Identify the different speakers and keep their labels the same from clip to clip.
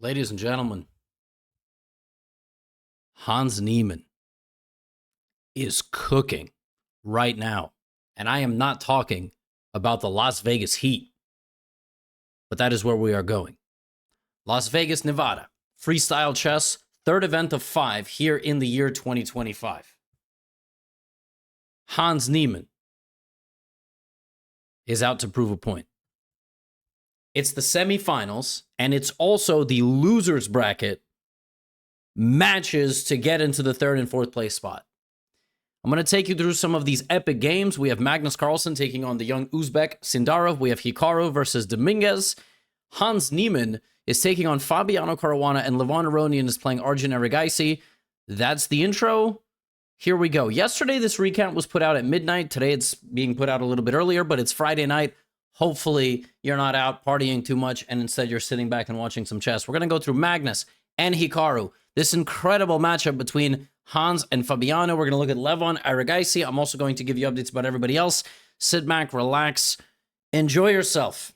Speaker 1: Ladies and gentlemen, Hans Niemann is cooking right now. And I am not talking about the Las Vegas Heat, but that is where we are going. Las Vegas, Nevada, freestyle chess, third event of 5 here in the year 2025. Hans Niemann is out to prove a point. It's the semifinals, and it's also the losers bracket matches to get into the third and fourth place spot. I'm going to take you through some of these epic games. We have Magnus Carlsen taking on the young Uzbek Sindarov. We have Hikaru versus Dominguez. Hans Niemann is taking on Fabiano Caruana, and Aronian is playing Arjun Erigaisi. That's the intro. Here we go. Yesterday, this recount was put out at midnight. Today, it's being put out a little bit earlier, but it's Friday night. Hopefully, you're not out partying too much, and instead you're sitting back and watching some chess. We're going to go through Magnus and Hikaru. This incredible matchup between Hans and Fabiano. We're going to look at Levon, Erigaisi. I'm also going to give you updates about everybody else. Sit back, relax, enjoy yourself.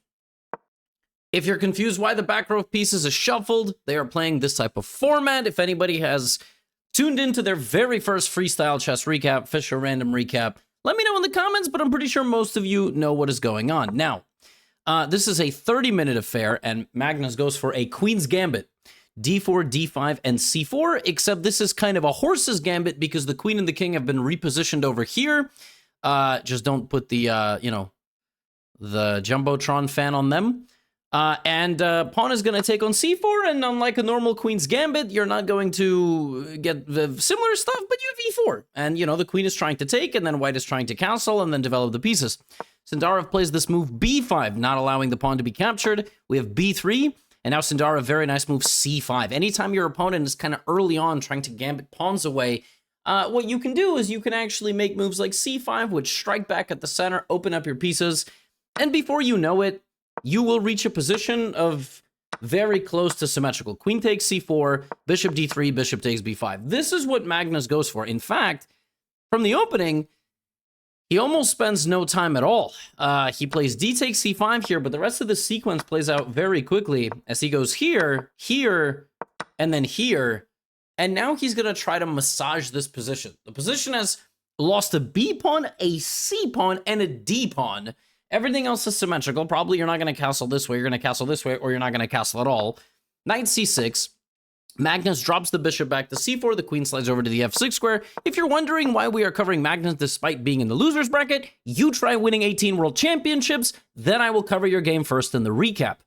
Speaker 1: If you're confused why the back row of pieces is shuffled, they are playing this type of format. If anybody has tuned into their very first freestyle chess recap, Fisher random recap, let me know in the comments, but I'm pretty sure most of you know what is going on. Now, this is a 30-minute affair, and Magnus goes for a Queen's Gambit. D4, D5, and C4, except this is kind of a horse's gambit because the queen and the king have been repositioned over here. Just don't put the, the Jumbotron fan on them. Pawn is going to take on C4, and unlike a normal queen's gambit, you're not going to get the similar stuff, but you have E4. And, the queen is trying to take, and then white is trying to castle, and then develop the pieces. Sindarov plays this move B5, not allowing the pawn to be captured. We have B3. And now Sindarov, very nice move, C5. Anytime your opponent is kind of early on trying to gambit pawns away, what you can do is you can actually make moves like C5, which strike back at the center, open up your pieces, and before you know it, you will reach a position of very close to symmetrical. Queen takes C4, bishop D3, bishop takes B5. This is what Magnus goes for. In fact, from the opening, he almost spends no time at all. He plays D takes C5 here, but the rest of the sequence plays out very quickly as he goes here, here, and then here. And now he's going to try to massage this position. The position has lost a B pawn, a C pawn, and a D pawn. Everything else is symmetrical. Probably you're not going to castle this way, you're going to castle this way, or you're not going to castle at all. Knight C6. Magnus drops the bishop back to C4. The queen slides over to the F6 square. If you're wondering why we are covering Magnus despite being in the losers bracket, you try winning 18 world championships, then I will cover your game first in the recap.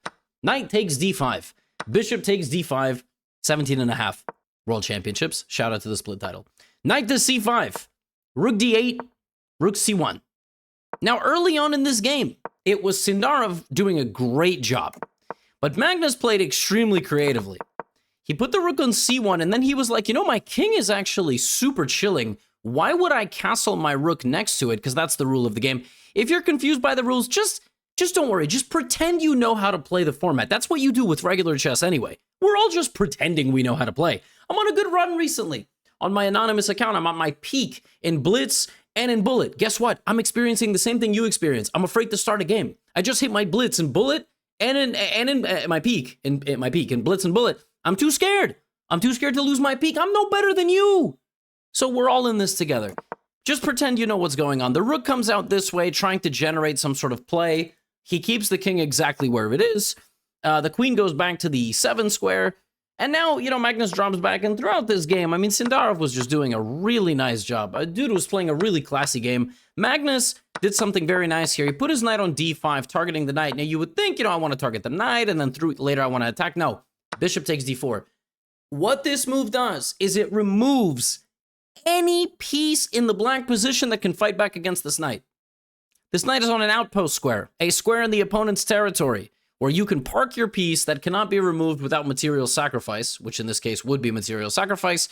Speaker 1: Knight takes D5. Bishop takes D5. 17.5 world championships. Shout out to the split title. Knight to C5. Rook D8. Rook C1. Now, early on in this game, it was Sindarov doing a great job, but Magnus played extremely creatively. He put the rook on C1, and then he was like, my king is actually super chilling. Why would I castle my rook next to it? Because that's the rule of the game. If you're confused by the rules, just don't worry. Just pretend you know how to play the format. That's what you do with regular chess anyway. We're all just pretending we know how to play. I'm on a good run recently. On my anonymous account, I'm at my peak in Blitz and in Bullet. Guess what? I'm experiencing the same thing you experience. I'm afraid to start a game. I just hit my Blitz and Bullet and in my peak, in Blitz and Bullet. I'm too scared. I'm too scared to lose my peak. I'm no better than you. So we're all in this together. Just pretend you know what's going on. The rook comes out this way, trying to generate some sort of play. He keeps the king exactly where it is. The queen goes back to the E7 square. And now, Magnus drops back. And throughout this game, Sindarov was just doing a really nice job. A dude was playing a really classy game. Magnus did something very nice here. He put his knight on D5, targeting the knight. Now, you would think, I want to target the knight, and then later I want to attack. No. Bishop takes D4. What this move does is it removes any piece in the black position that can fight back against this knight. This knight is on an outpost square, a square in the opponent's territory, where you can park your piece that cannot be removed without material sacrifice, which in this case would be material sacrifice,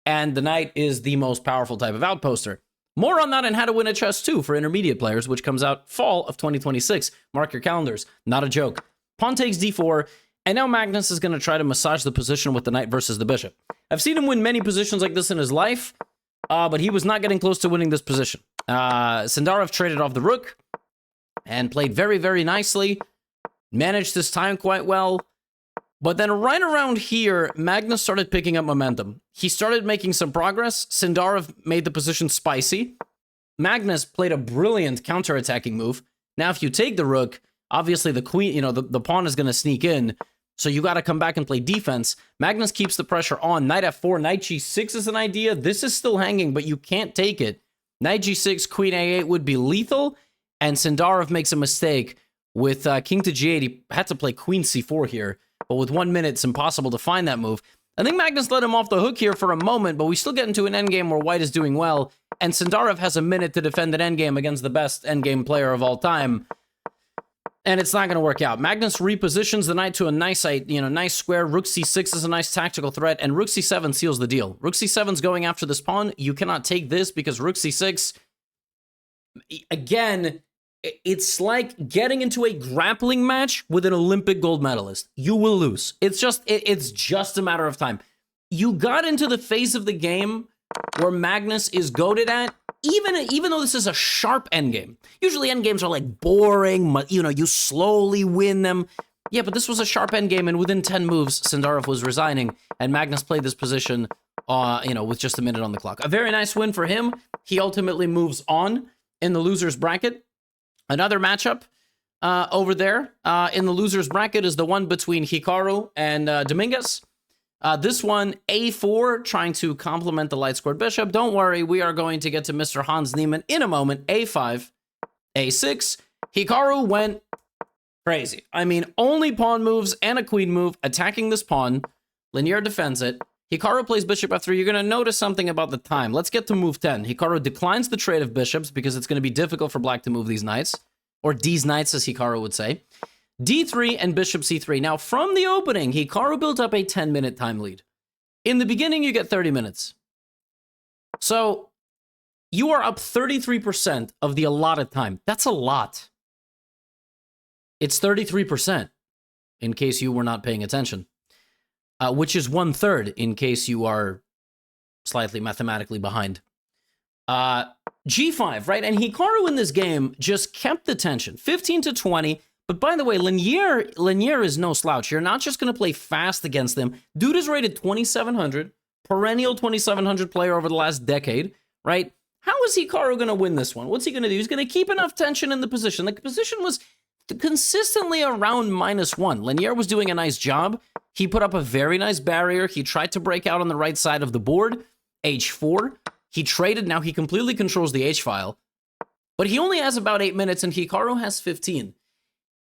Speaker 1: and the knight is the most powerful type of outposter. More on that and How to Win at Chess 2 for intermediate players, which comes out fall of 2026. Mark your calendars. Not a joke. Pawn takes D4. And now Magnus is going to try to massage the position with the knight versus the bishop. I've seen him win many positions like this in his life, but he was not getting close to winning this position. Sindarov traded off the rook and played very, very nicely. Managed his time quite well. But then right around here, Magnus started picking up momentum. He started making some progress. Sindarov made the position spicy. Magnus played a brilliant counterattacking move. Now, if you take the rook, obviously the queen, the pawn is going to sneak in. So you got to come back and play defense. Magnus keeps the pressure on. Knight f4, knight g6 is an idea. This is still hanging, but you can't take it. Knight g6, queen a8 would be lethal. And Sindarov makes a mistake with king to g8. He had to play queen c4 here. But with 1 minute, it's impossible to find that move. I think Magnus let him off the hook here for a moment, but we still get into an endgame where white is doing well. And Sindarov has a minute to defend an endgame against the best endgame player of all time. And it's not going to work out. Magnus repositions the knight to a nice, nice square. Rook c6 is a nice tactical threat, and rook c7 seals the deal. Rook c7's going after this pawn. You cannot take this because rook c6, again, it's like getting into a grappling match with an Olympic gold medalist. You will lose. It's just a matter of time. You got into the phase of the game where Magnus is goated at, even though this is a sharp endgame. Usually endgames are like boring, you slowly win them. Yeah, but this was a sharp endgame, and within 10 moves, Sindarov was resigning, and Magnus played this position, with just a minute on the clock. A very nice win for him. He ultimately moves on in the loser's bracket. Another matchup over there in the loser's bracket is the one between Hikaru and Dominguez. This one, a4, trying to complement the light-squared bishop. Don't worry, we are going to get to Mr. Hans Niemann in a moment. a5, a6. Hikaru went crazy. I mean, only pawn moves and a queen move, attacking this pawn. Linier defends it. Hikaru plays bishop f3. You're going to notice something about the time. Let's get to move 10. Hikaru declines the trade of bishops because it's going to be difficult for black to move these knights. Or these knights, as Hikaru would say. d3 and bishop c3. Now, from the opening, Hikaru built up a 10-minute time lead. In the beginning, you get 30 minutes. So, you are up 33% of the allotted time. That's a lot. It's 33%, in case you were not paying attention. Which is 1/3 in case you are slightly mathematically behind. G5, right? And Hikaru in this game just kept the tension. 15 to 20. But by the way, Linier is no slouch. You're not just going to play fast against them. Dude is rated 2,700. Perennial 2,700 player over the last decade, right? How is Hikaru going to win this one? What's he going to do? He's going to keep enough tension in the position. The position was consistently around -1. Linier was doing a nice job. He put up a very nice barrier. He tried to break out on the right side of the board. H4. He traded. Now he completely controls the H-file. But he only has about 8 minutes, and Hikaru has 15.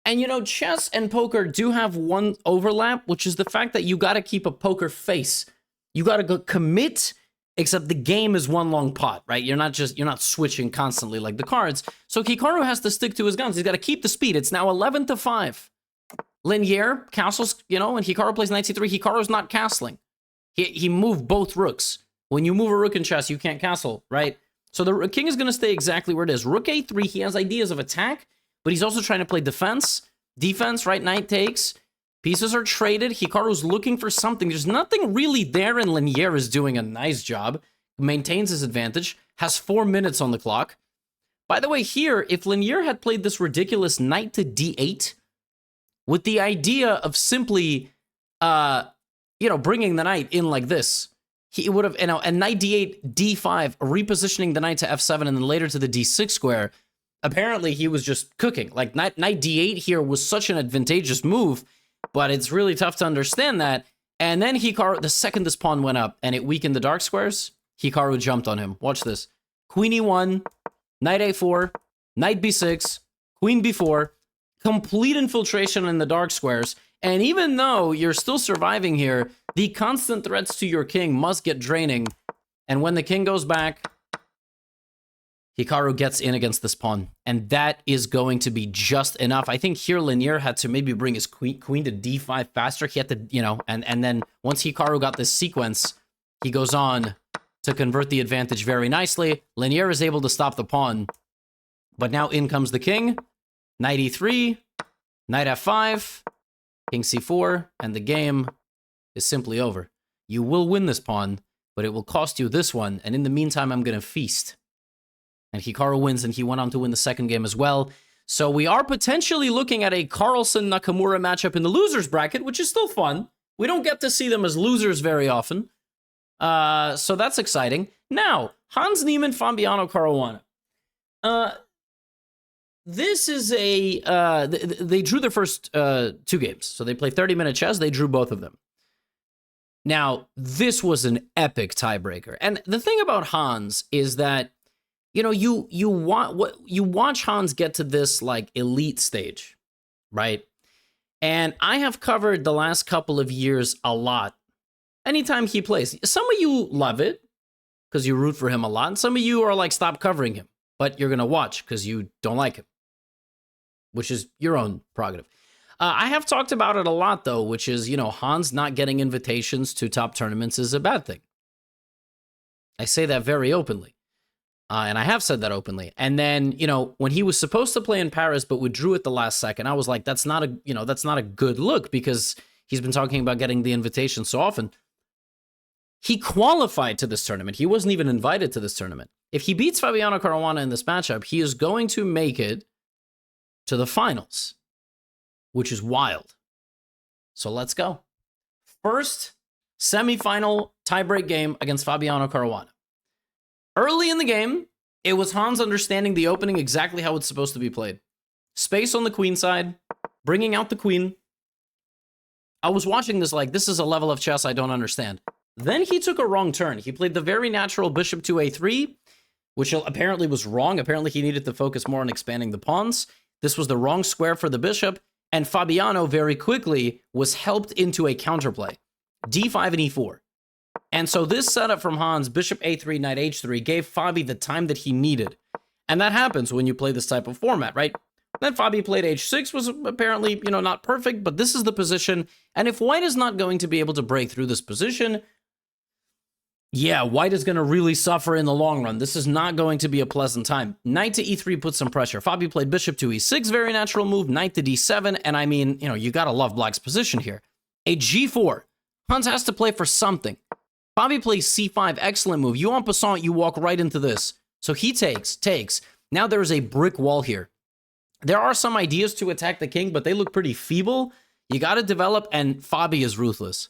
Speaker 1: And, chess and poker do have one overlap, which is the fact that you got to keep a poker face. You got to go commit, except the game is one long pot, right? You're not switching constantly like the cards. So Hikaru has to stick to his guns. He's got to keep the speed. It's now 11 to 5. Linier castles, and Hikaru plays knight c3. Hikaru's not castling. He moved both rooks. When you move a rook in chess, you can't castle, right? So the king is going to stay exactly where it is. Rook a3, he has ideas of attack, but he's also trying to play defense, right? Knight takes. Pieces are traded. Hikaru's looking for something. There's nothing really there, and Linier is doing a nice job. Maintains his advantage. Has 4 minutes on the clock. By the way, here, if Linier had played this ridiculous knight to d8, with the idea of simply, bringing the knight in like this, he would have, and knight d8, d5, repositioning the knight to f7, and then later to the d6 square. Apparently, he was just cooking. Like, knight d8 here was such an advantageous move, but it's really tough to understand that. And then Hikaru, the second this pawn went up and it weakened the dark squares, Hikaru jumped on him. Watch this. Queen e1, knight a4, knight b6, queen b4, complete infiltration in the dark squares. And even though you're still surviving here, the constant threats to your king must get draining. And when the king goes back, Hikaru gets in against this pawn, and that is going to be just enough. I think here Linier had to maybe bring his queen to d5 faster. He had to, and then once Hikaru got this sequence, he goes on to convert the advantage very nicely. Linier is able to stop the pawn, but now in comes the king. Knight e3, knight f5, king c4, and the game is simply over. You will win this pawn, but it will cost you this one, and in the meantime, I'm going to feast. And Hikaru wins, and he went on to win the second game as well. So we are potentially looking at a Carlsen-Nakamura matchup in the losers bracket, which is still fun. We don't get to see them as losers very often. So that's exciting. Now, Hans Niemann, Fabiano Caruana. This is a... they drew their first 2 games. So they played 30-minute chess. They drew both of them. Now, this was an epic tiebreaker. And the thing about Hans is that, you know, you watch Hans get to this, like, elite stage, right? And I have covered the last couple of years a lot. Anytime he plays, some of you love it because you root for him a lot. And some of you are like, stop covering him, but you're going to watch because you don't like him, which is your own prerogative. I have talked about it a lot, though, which is, you know, Hans not getting invitations to top tournaments is a bad thing. I say that very openly. And I have said that openly. And then, you know, when he was supposed to play in Paris but withdrew at the last second, I was like, that's not a good look because he's been talking about getting the invitation so often. He qualified to this tournament. He wasn't even invited to this tournament. If he beats Fabiano Caruana in this matchup, he is going to make it to the finals, which is wild. So let's go. First semifinal tiebreak game against Fabiano Caruana. Early in the game, it was Hans understanding the opening exactly how it's supposed to be played. Space on the queen side, bringing out the queen. I was watching this like, this is a level of chess I don't understand. Then he took a wrong turn. He played the very natural bishop to a3, which apparently was wrong. Apparently he needed to focus more on expanding the pawns. This was the wrong square for the bishop, and Fabiano very quickly was helped into a counterplay. d5 and e4. And so this setup from Hans, bishop a3, knight h3, gave Fabi the time that he needed. And that happens when you play this type of format, right? Then Fabi played h6, was apparently, you know, not perfect, but this is the position. And if white is not going to be able to break through this position, yeah, white is going to really suffer in the long run. This is not going to be a pleasant time. Knight to e3 puts some pressure. Fabi played bishop to e6, very natural move. Knight to d7, and I mean, you know, you got to love black's position here. A g4. Hans has to play for something. Fabi plays c5, excellent move. You en passant, you walk right into this. So he takes. Now there's a brick wall here. There are some ideas to attack the king, but they look pretty feeble. You got to develop, and Fabi is ruthless.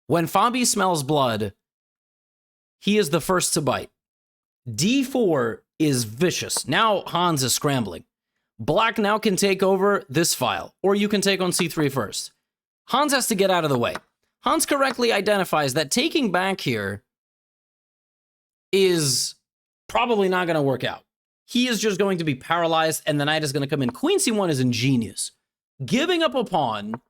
Speaker 1: When Fabi smells blood, he is the first to bite. d4 is vicious. Now Hans is scrambling. Black now can take over this file, or you can take on c3 first. Hans has to get out of the way. Hans correctly identifies that taking back here is probably not going to work out. He is just going to be paralyzed, and the knight is going to come in. Queen c1 is ingenious. Giving up a pawn,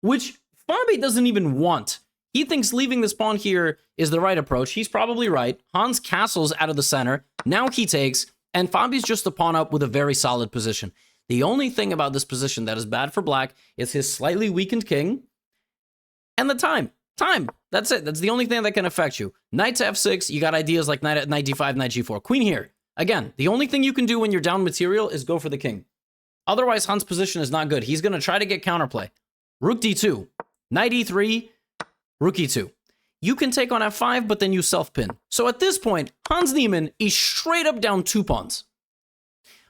Speaker 1: which Fabi doesn't even want. He thinks leaving this pawn here is the right approach. He's probably right. Hans castles out of the center. Now he takes, and Fabi's just a pawn up with a very solid position. The only thing about this position that is bad for black is his slightly weakened king and the time. That's it. That's the only thing that can affect you. Knight to f6. You got ideas like knight d5, knight g4. Queen here. Again, the only thing you can do when you're down material is go for the king. Otherwise, Hans' position is not good. He's going to try to get counterplay. Rook d2. Knight e3. Rook e2. You can take on f5, but then you self-pin. So at this point, Hans Niemann is straight up down 2 pawns.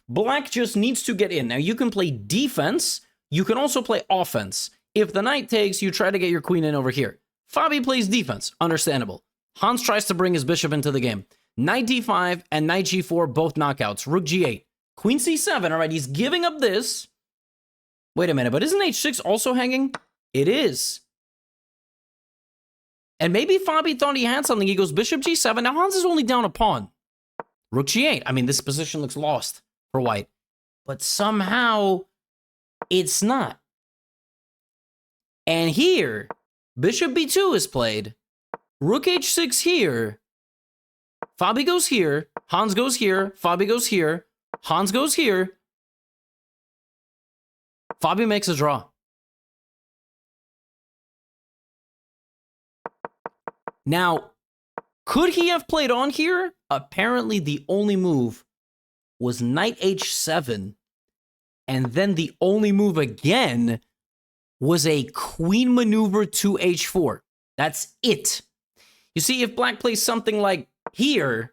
Speaker 1: Black just needs to get in. Now, you can play defense. You can also play offense. If the knight takes, you try to get your queen in over here. Fabi plays defense. Understandable. Hans tries to bring his bishop into the game. Knight d5 and knight g4, both knockouts. Rook g8. Queen c7. All right, he's giving up this. Wait a minute, but isn't h6 also hanging? It is. And maybe Fabi thought he had something. He goes bishop g7. Now Hans is only down a pawn. Rook g8. I mean, this position looks lost for white. But somehow, it's not. And here, bishop b2 is played. Rook h6 here. Fabi goes here. Hans goes here. Fabi goes here. Hans goes here. Fabi makes a draw. Now, could he have played on here? Apparently, the only move was knight h7. And then the only move again was a queen maneuver to h4. That's it. You see, if black plays something like here,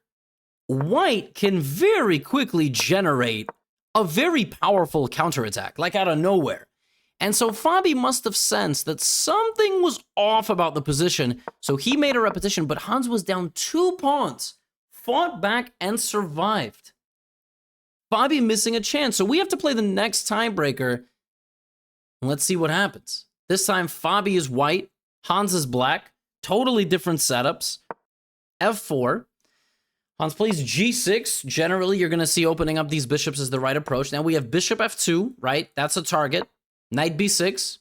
Speaker 1: white can very quickly generate a very powerful counterattack, like out of nowhere. And so Fabi must have sensed that something was off about the position, so he made a repetition, but Hans was down 2 pawns, fought back, and survived. Fabi missing a chance, so we have to play the next tiebreaker. Let's see what happens. This time, Fabi is white, Hans is black, totally different setups. F4. Hans plays G6. Generally, you're going to see opening up these bishops is the right approach. Now we have bishop F2, right? That's a target. Knight B6.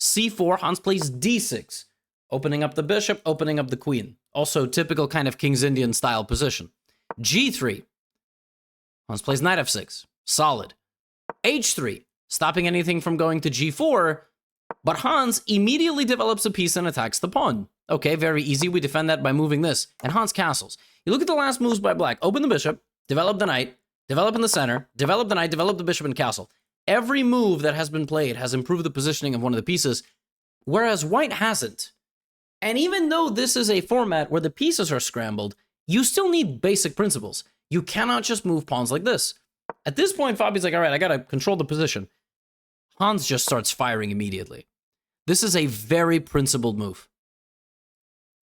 Speaker 1: C4. Hans plays D6. Opening up the bishop, opening up the queen. Also, typical kind of King's Indian style position. G3. Hans plays knight F6. Solid. H3. Stopping anything from going to G4. But Hans immediately develops a piece and attacks the pawn. Okay, very easy. We defend that by moving this. And Hans castles. You look at the last moves by black. Open the bishop, develop the knight, develop in the center, develop the knight, develop the bishop and castle. Every move that has been played has improved the positioning of one of the pieces, whereas white hasn't. And even though this is a format where the pieces are scrambled, you still need basic principles. You cannot just move pawns like this. At this point, Fabi's like, all right, I gotta control the position. Hans just starts firing immediately. This is a very principled move.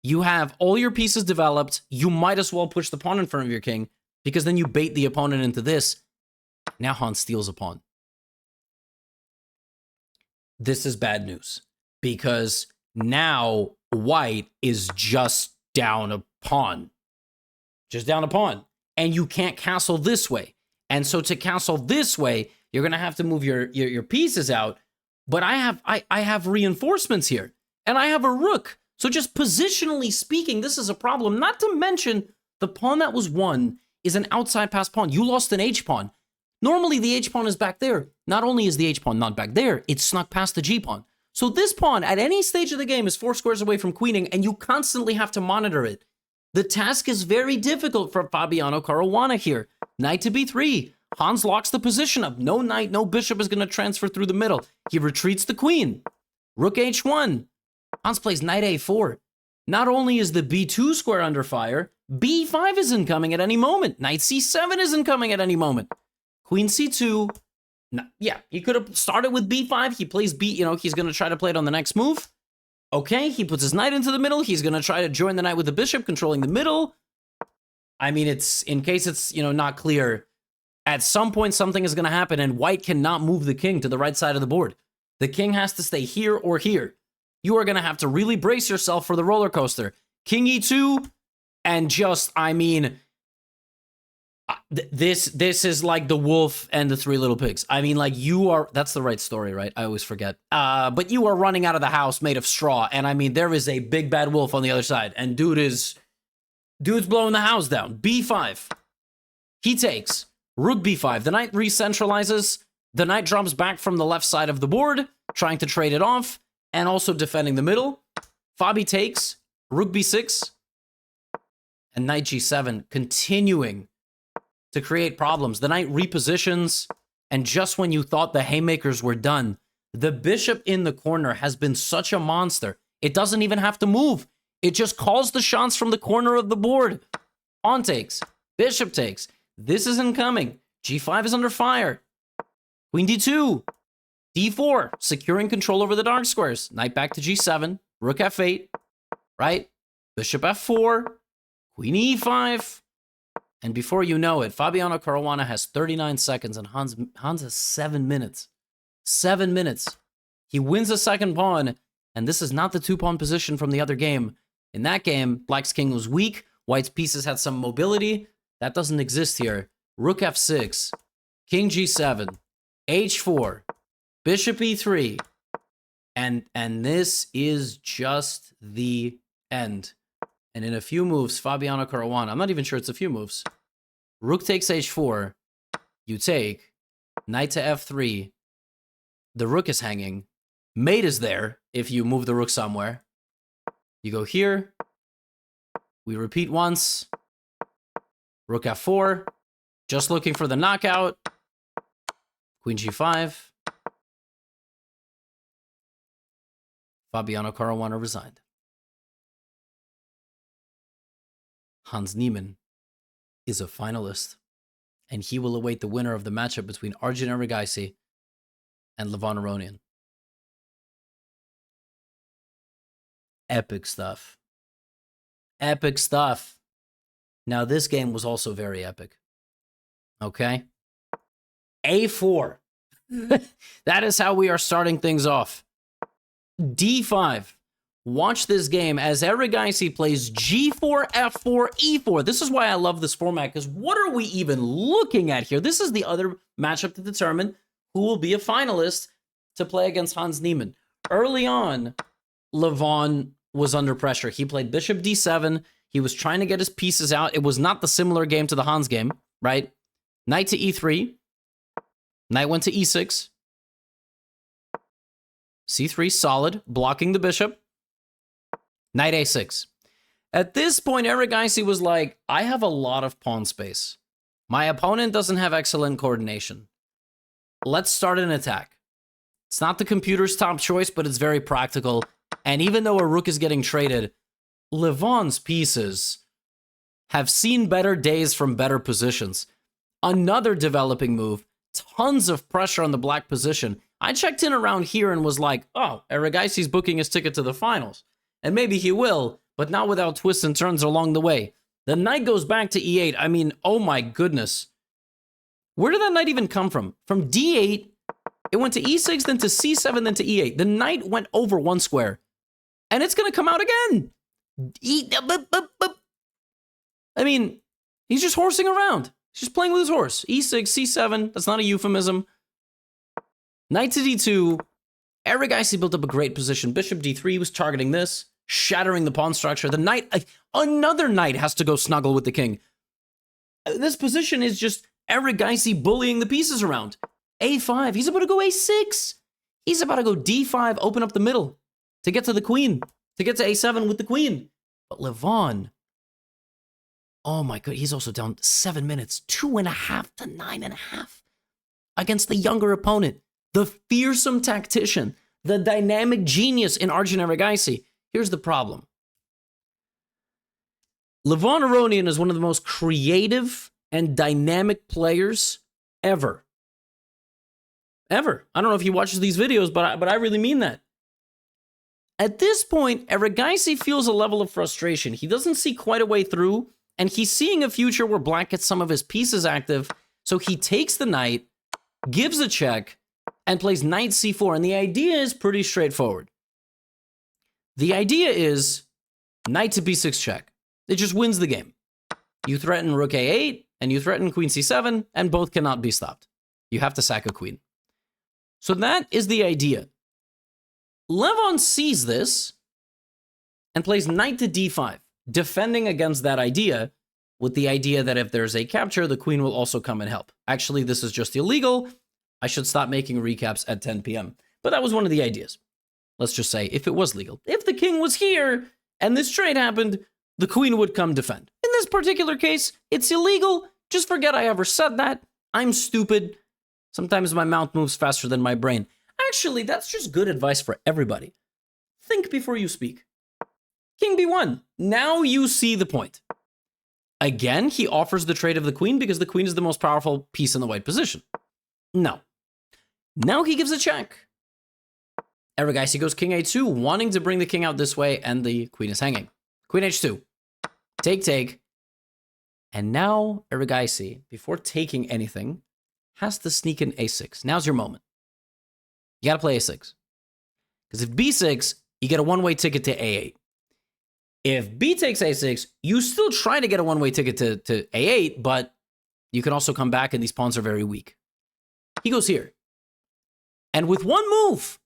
Speaker 1: You have all your pieces developed. You might as well push the pawn in front of your king, because then you bait the opponent into this. Now Hans steals a pawn. This is bad news, because now white is just down a pawn. Just down a pawn. And you can't castle this way. And so to castle this way, you're going to have to move your pieces out. But I have reinforcements here. And I have a rook. So just positionally speaking, this is a problem. Not to mention, the pawn that was won is an outside pass pawn. You lost an H-pawn. Normally, the H-pawn is back there. Not only is the H-pawn not back there, it's snuck past the G-pawn. So this pawn, at any stage of the game, is 4 squares away from queening, and you constantly have to monitor it. The task is very difficult for Fabiano Caruana here. Knight to B3. Hans locks the position up. No knight, no bishop is going to transfer through the middle. He retreats the queen. Rook H1. Hans plays knight A4. Not only is the B2 square under fire, B5 is incoming at any moment. Knight C7 is incoming at any moment. Queen C2. Yeah, he could have started with B5. He plays B, he's going to try to play it on the next move. Okay, he puts his knight into the middle. He's going to try to join the knight with the bishop, controlling the middle. I mean, it's in case it's, not clear, at some point something is going to happen and white cannot move the king to the right side of the board. The king has to stay here or here. You are going to have to really brace yourself for the roller coaster. King E2, and just, this is like the wolf and the 3 little pigs. I mean, like, that's the right story, right? I always forget. But you are running out of the house made of straw, and I mean, there is a big bad wolf on the other side, and dude's blowing the house down. B5. He takes. Rook B5. The knight re-centralizes. The knight drops back from the left side of the board, trying to trade it off, and also defending the middle. Fabi takes. Rook B6. And knight G7, continuing to create problems. The knight repositions, and just when you thought the haymakers were done, the bishop in the corner has been such a monster. It doesn't even have to move. It just calls the shots from the corner of the board. Pawn takes. Bishop takes. This isn't coming. G5 is under fire. Queen D2. D4. Securing control over the dark squares. Knight back to G7. Rook F8. Right? Bishop F4. Queen E5. And before you know it, Fabiano Caruana has 39 seconds and Hans has 7 minutes. 7 minutes. He wins a second pawn, and this is not the 2-pawn position from the other game. In that game, Black's king was weak. White's pieces had some mobility. That doesn't exist here. Rook F6. King G7. H4. Bishop E3. And this is just the end. And in a few moves, Fabiano Caruana, I'm not even sure it's a few moves. Rook takes H4. You take. Knight to F3. The rook is hanging. Mate is there if you move the rook somewhere. You go here. We repeat once. Rook F4. Just looking for the knockout. Queen G5. Fabiano Caruana resigned. Hans Niemann is a finalist and he will await the winner of the matchup between Arjun Erigaisi and Levon Aronian. Epic stuff. Epic stuff. Now, this game was also very epic. Okay? A4. That is how we are starting things off. D5. Watch this game as Erigaisi plays G4, F4, E4. This is why I love this format, because what are we even looking at here? This is the other matchup to determine who will be a finalist to play against Hans Niemann. Early on, Levon was under pressure. He played Bishop D7. He was trying to get his pieces out. It was not the similar game to the Hans game, right? Knight to E3. Knight went to E6. C3, solid, blocking the bishop. Knight A6. At this point, Erigaisi was like, I have a lot of pawn space. My opponent doesn't have excellent coordination. Let's start an attack. It's not the computer's top choice, but it's very practical. And even though a rook is getting traded, Levon's pieces have seen better days from better positions. Another developing move, tons of pressure on the black position. I checked in around here and was like, oh, Erigaisi's booking his ticket to the finals. And maybe he will, but not without twists and turns along the way. The knight goes back to E8. I mean, oh my goodness. Where did that knight even come from? From D8, it went to E6, then to C7, then to E8. The knight went over one square. And it's going to come out again. I mean, he's just horsing around. He's just playing with his horse. E6, C7, that's not a euphemism. Knight to D2. Erigaisi built up a great position. Bishop D3 was targeting this, shattering the pawn structure. The knight, another knight has to go snuggle with the king. This position is just Erigaisi bullying the pieces around. A5, he's about to go A6. He's about to go D5, open up the middle to get to the queen, to get to A7 with the queen. But Levon, oh my god, he's also down 7 minutes, 2.5 to 9.5 against the younger opponent. The fearsome tactician, the dynamic genius in Arjun Erigaisi. Here's the problem. Levon Aronian is one of the most creative and dynamic players ever. Ever. I don't know if he watches these videos, but I really mean that. At this point, Erigaisi feels a level of frustration. He doesn't see quite a way through, and he's seeing a future where black gets some of his pieces active, so he takes the knight, gives a check, and plays knight c4. And the idea is pretty straightforward. The idea is knight to b6 check. It just wins the game. You threaten rook a8, and you threaten queen c7, and both cannot be stopped. You have to sack a queen. So that is the idea. Levon sees this and plays knight to d5, defending against that idea with the idea that if there's a capture, the queen will also come and help. Actually, this is just illegal. I should stop making recaps at 10 p.m. But that was one of the ideas. Let's just say if it was legal. If the king was here and this trade happened, the queen would come defend. In this particular case, it's illegal. Just forget I ever said that. I'm stupid. Sometimes my mouth moves faster than my brain. Actually, that's just good advice for everybody. Think before you speak. King b1. Now you see the point. Again, he offers the trade of the queen because the queen is the most powerful piece in the white position. No. Now he gives a check. Erigaisi goes king a2, wanting to bring the king out this way, and the queen is hanging. Queen h2. Take, take. And now Erigaisi, before taking anything, has to sneak in a6. Now's your moment. You gotta play a6. Because if b6, you get a one-way ticket to a8. If b takes a6, you still try to get a one-way ticket to a8, but you can also come back and these pawns are very weak. He goes here. And with one move,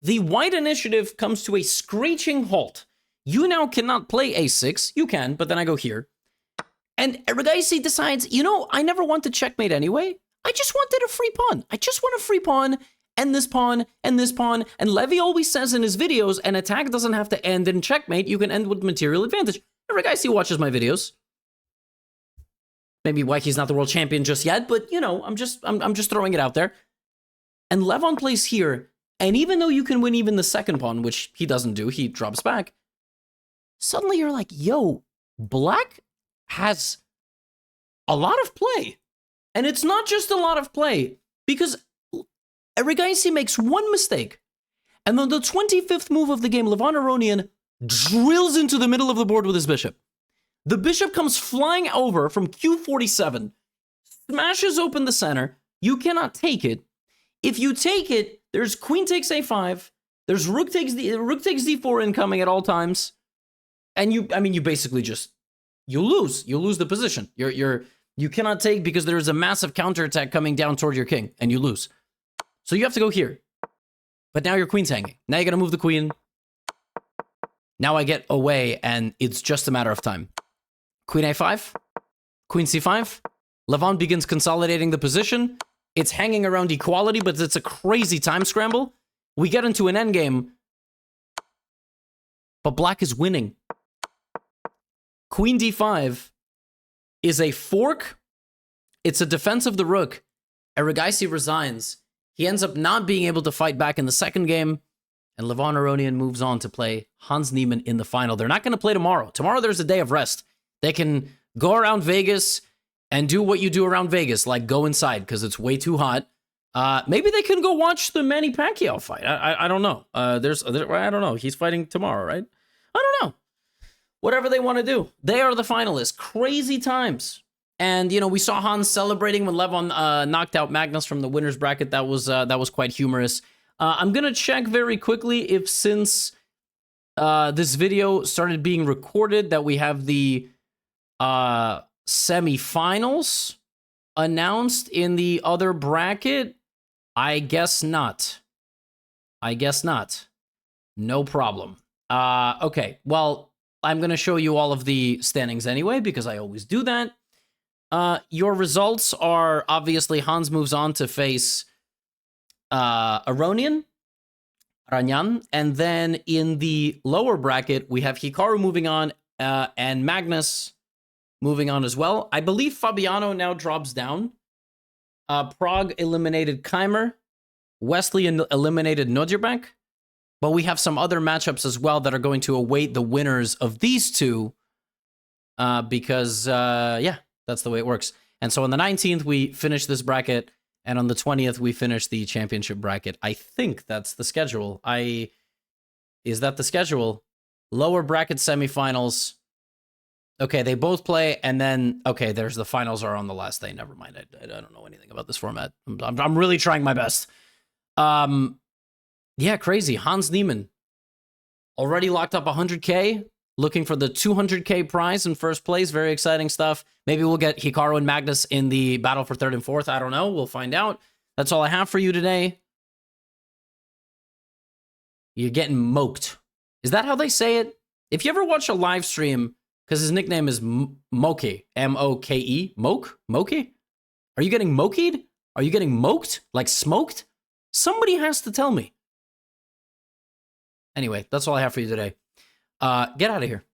Speaker 1: the white initiative comes to a screeching halt. You now cannot play a6. You can, but then I go here. And Erigaisi decides, you know, I never want to checkmate anyway. I just wanted a free pawn. I just want a free pawn, and this pawn, and this pawn. And Levy always says in his videos, an attack doesn't have to end in checkmate. You can end with material advantage. Erigaisi watches my videos. Maybe why he's not the world champion just yet, but you know, I'm just throwing it out there. And Levon plays here, and even though you can win even the second pawn, which he doesn't do, he drops back, suddenly you're like, yo, black has a lot of play. And it's not just a lot of play, because Erigaisi makes one mistake. And then the 25th move of the game, Levon Aronian drills into the middle of the board with his bishop. The bishop comes flying over from Q47, smashes open the center. You cannot take it. If you take it, there's queen takes a5. There's rook takes d4 incoming at all times. And you basically just, you lose. You lose the position. You cannot take because there's a massive counterattack coming down toward your king, and you lose. So you have to go here. But now your queen's hanging. Now you gotta move the queen. Now I get away, and it's just a matter of time. Queen a5, queen c5. Levon begins consolidating the position. It's hanging around equality, but it's a crazy time scramble. We get into an endgame, but black is winning. Queen d5 is a fork. It's a defense of the rook. Erigaisi resigns. He ends up not being able to fight back in the second game, and Levon Aronian moves on to play Hans Niemann in the final. They're not going to play tomorrow. Tomorrow there's a day of rest. They can go around Vegas and do what you do around Vegas, like go inside because it's way too hot. Maybe they can go watch the Manny Pacquiao fight. I don't know. I don't know. He's fighting tomorrow, right? I don't know. Whatever they want to do. They are the finalists. Crazy times. And, you know, we saw Hans celebrating when Levon knocked out Magnus from the winner's bracket. That was quite humorous. I'm going to check very quickly if since this video started being recorded that we have the semifinals announced in the other bracket. I guess not. No problem. Okay, well, I'm going to show you all of the standings anyway, because I always do that. Your results are obviously Hans moves on to face Aronian, and then in the lower bracket, we have Hikaru moving on and Magnus moving on as well. I believe Fabiano now drops down. Prague eliminated Keimer. Wesley eliminated Nodjerbek. But we have some other matchups as well that are going to await the winners of these two. Because, yeah, that's the way it works. And so on the 19th, we finish this bracket. And on the 20th, we finish the championship bracket. I think that's the schedule. Is that the schedule? Lower bracket semifinals. Okay, they both play, and then, okay, there's the finals are on the last day. Never mind. I don't know anything about this format. I'm really trying my best. Yeah, crazy. Hans Niemann already locked up 100K, looking for the 200K prize in first place. Very exciting stuff. Maybe we'll get Hikaru and Magnus in the battle for third and fourth. I don't know. We'll find out. That's all I have for you today. You're getting moked. Is that how they say it? If you ever watch a live stream, because his nickname is Moke, M-O-K-E, Moke? Are you getting mokied? Are you getting moked? Like smoked? Somebody has to tell me. Anyway, that's all I have for you today. Get out of here.